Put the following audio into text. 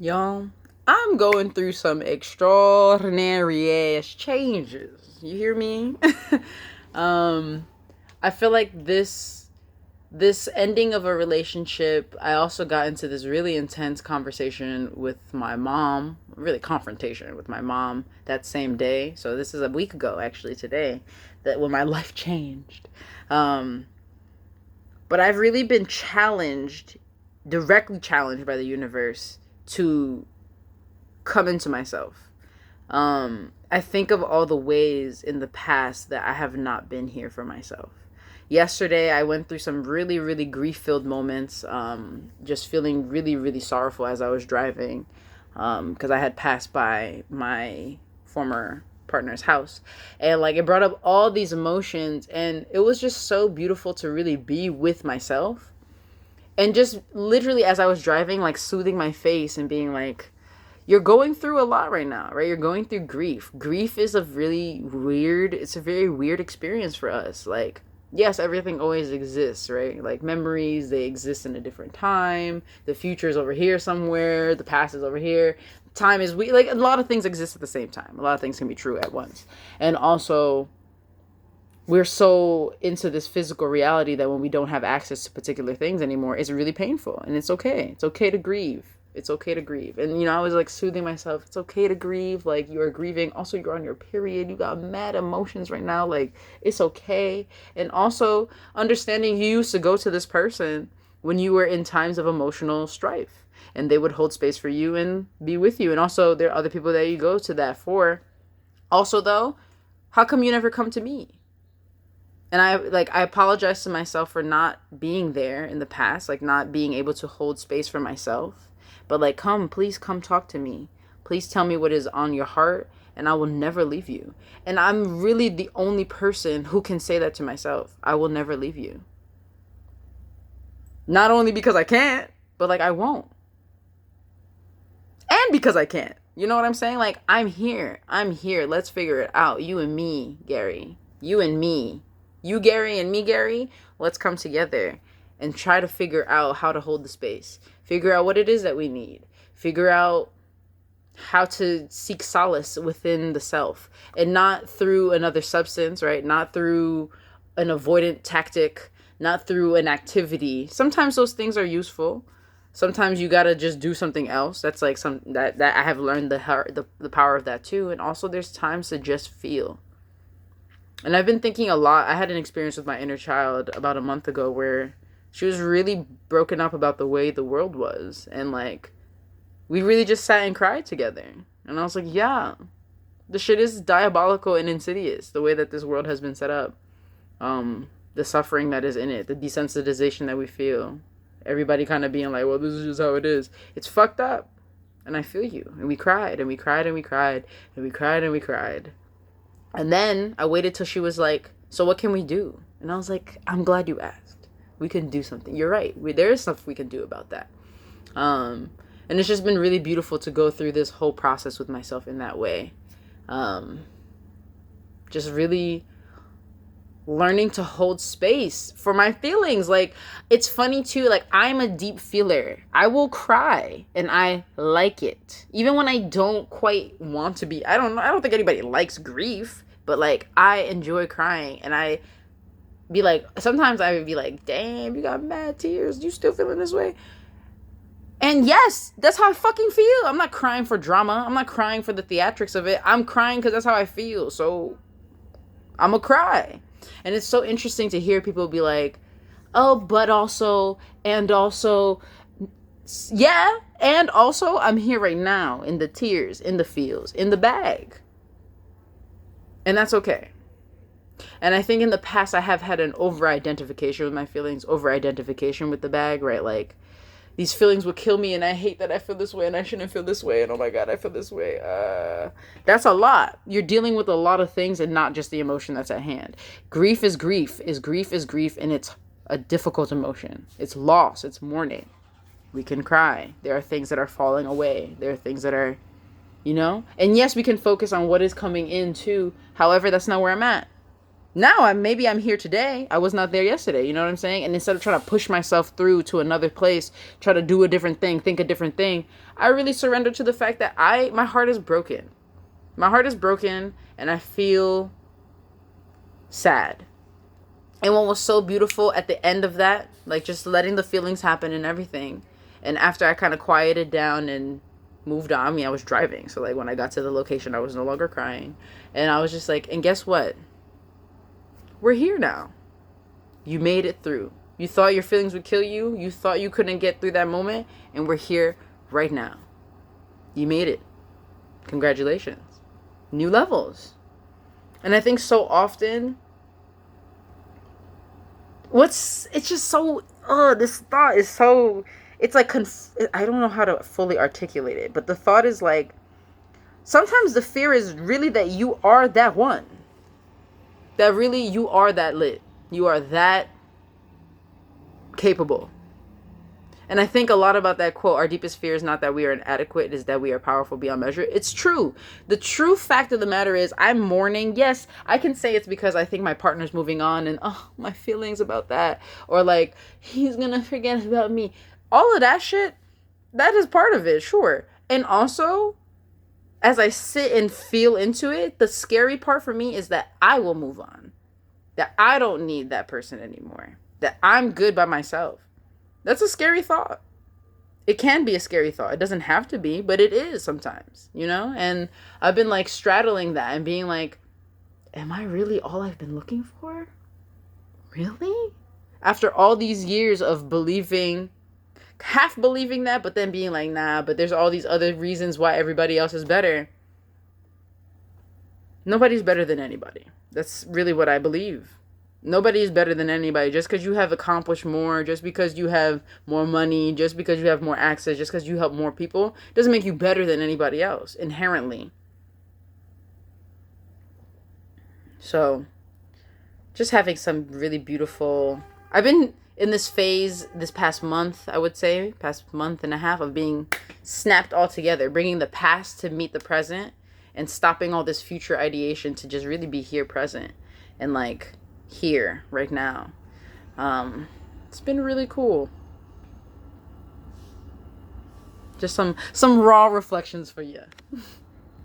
Y'all, I'm going through some extraordinary ass changes. You hear me? um, I feel like this ending of a relationship, I also got into this really intense conversation with my mom, really confrontation with my mom that same day. So this is a week ago actually today that when my life changed. Um, but I've really been challenged, directly challenged by the universe to come into myself. I think of all the ways in the past that I have not been here for myself. Yesterday, I went through some really, really grief filled moments, just feeling really, really sorrowful as I was driving because I had passed by my former partner's house. And like it brought up all these emotions, and it was just so beautiful to really be with myself. And just literally as I was driving, like soothing my face and being like, you're going through a lot right now, right? You're going through grief. Grief is it's a very weird experience for us. Like, yes, everything always exists, right? Like memories, they exist in a different time. The future is over here somewhere. The past is over here. Time is like a lot of things exist at the same time. A lot of things can be true at once. And also, we're so into this physical reality that when we don't have access to particular things anymore, it's really painful. And it's okay. It's okay to grieve. It's okay to grieve. And, I was like soothing myself. It's okay to grieve. Like, you're grieving. Also, you're on your period. You got mad emotions right now. Like, it's okay. And also, understanding you used to go to this person when you were in times of emotional strife. And they would hold space for you and be with you. And also, there are other people that you go to that for. Also, though, how come you never come to me? And I apologize to myself for not being there in the past, like not being able to hold space for myself. But like, please come talk to me. Please tell me what is on your heart, and I will never leave you. And I'm really the only person who can say that to myself. I will never leave you. Not only because I can't, but like I won't. And because I can't. You know what I'm saying? Like, I'm here. I'm here. Let's figure it out. You and me, Gary. You and me. You, Gary, and me, Gary. Let's come together and try to figure out how to hold the space. Figure out what it is that we need. Figure out how to seek solace within the self. And not through another substance, right? Not through an avoidant tactic. Not through an activity. Sometimes those things are useful. Sometimes you gotta just do something else. That's like that I have learned the power of that too. And also there's times to just feel. And I've been thinking a lot. I had an experience with my inner child about a month ago where she was really broken up about the way the world was. And like, we really just sat and cried together. And I was like, yeah, the shit is diabolical and insidious, the way that this world has been set up. The suffering that is in it, the desensitization that we feel. Everybody kind of being like, well, this is just how it is. It's fucked up. And I feel you. And we cried and we cried and we cried and we cried and we cried. And then I waited till she was like, so what can we do? And I was like, I'm glad you asked. We can do something. You're right. There is stuff we can do about that. And it's just been really beautiful to go through this whole process with myself in that way. Just really learning to hold space for my feelings. Like, it's funny too, like, I'm a deep feeler. I will cry and I like it, even when I don't quite want to be. I don't think anybody likes grief, but like, I enjoy crying. And I be like, sometimes I would be like, damn, you got mad tears, you still feeling this way? And yes, that's how I fucking feel. I'm not crying for drama. I'm not crying for the theatrics of it. I'm crying because that's how I feel. So I'm gonna cry. And it's so interesting to hear people be like, oh, but also, and also, yeah, and also, I'm here right now in the tears, in the feels, in the bag. And that's okay. And I think in the past, I have had an over-identification with my feelings, over-identification with the bag, right? Like, these feelings will kill me, and I hate that I feel this way, and I shouldn't feel this way, and oh my God, I feel this way. That's a lot. You're dealing with a lot of things and not just the emotion that's at hand. Grief is grief, and it's a difficult emotion. It's loss, it's mourning. We can cry. There are things that are falling away. There are things that are, and yes, we can focus on what is coming in too. However, that's not where I'm at. Now maybe I'm here today. I was not there yesterday. You know what I'm saying? And instead of trying to push myself through to another place, try to do a different thing, think a different thing, I really surrender to the fact that my heart is broken. My heart is broken and I feel sad. And what was so beautiful at the end of that, like just letting the feelings happen and everything. And after I kind of quieted down and moved on, I mean, I was driving. So like when I got to the location, I was no longer crying. And I was just like, and guess what? We're here now. You made it through. You thought your feelings would kill you. You thought you couldn't get through that moment. And we're here right now. You made it. Congratulations. New levels. And I think so often, it's just so, this thought is so, it's like, I don't know how to fully articulate it. But the thought is like, sometimes the fear is really that you are that one. That really you are that lit. You are that capable. And I think a lot about that quote, our deepest fear is not that we are inadequate, it is that we are powerful beyond measure. It's true. The true fact of the matter is I'm mourning. Yes, I can say it's because I think my partner's moving on and my feelings about that. Or like, he's going to forget about me. All of that shit, that is part of it, sure. And also, as I sit and feel into it, the scary part for me is that I will move on. That I don't need that person anymore. That I'm good by myself. That's a scary thought. It can be a scary thought. It doesn't have to be, but it is sometimes, you know? And I've been like straddling that and being like, am I really all I've been looking for? Really? After all these years of half believing that, but then being like, nah, but there's all these other reasons why everybody else is better. Nobody's better than anybody. That's really what I believe. Nobody is better than anybody. Just because you have accomplished more, just because you have more money, just because you have more access, just because you help more people, doesn't make you better than anybody else, inherently. So, just having some really beautiful... I've been in this phase this past month, I would say, past month and a half of being snapped all together, bringing the past to meet the present and stopping all this future ideation to just really be here present and like here right now. It's been really cool. Just some raw reflections for you.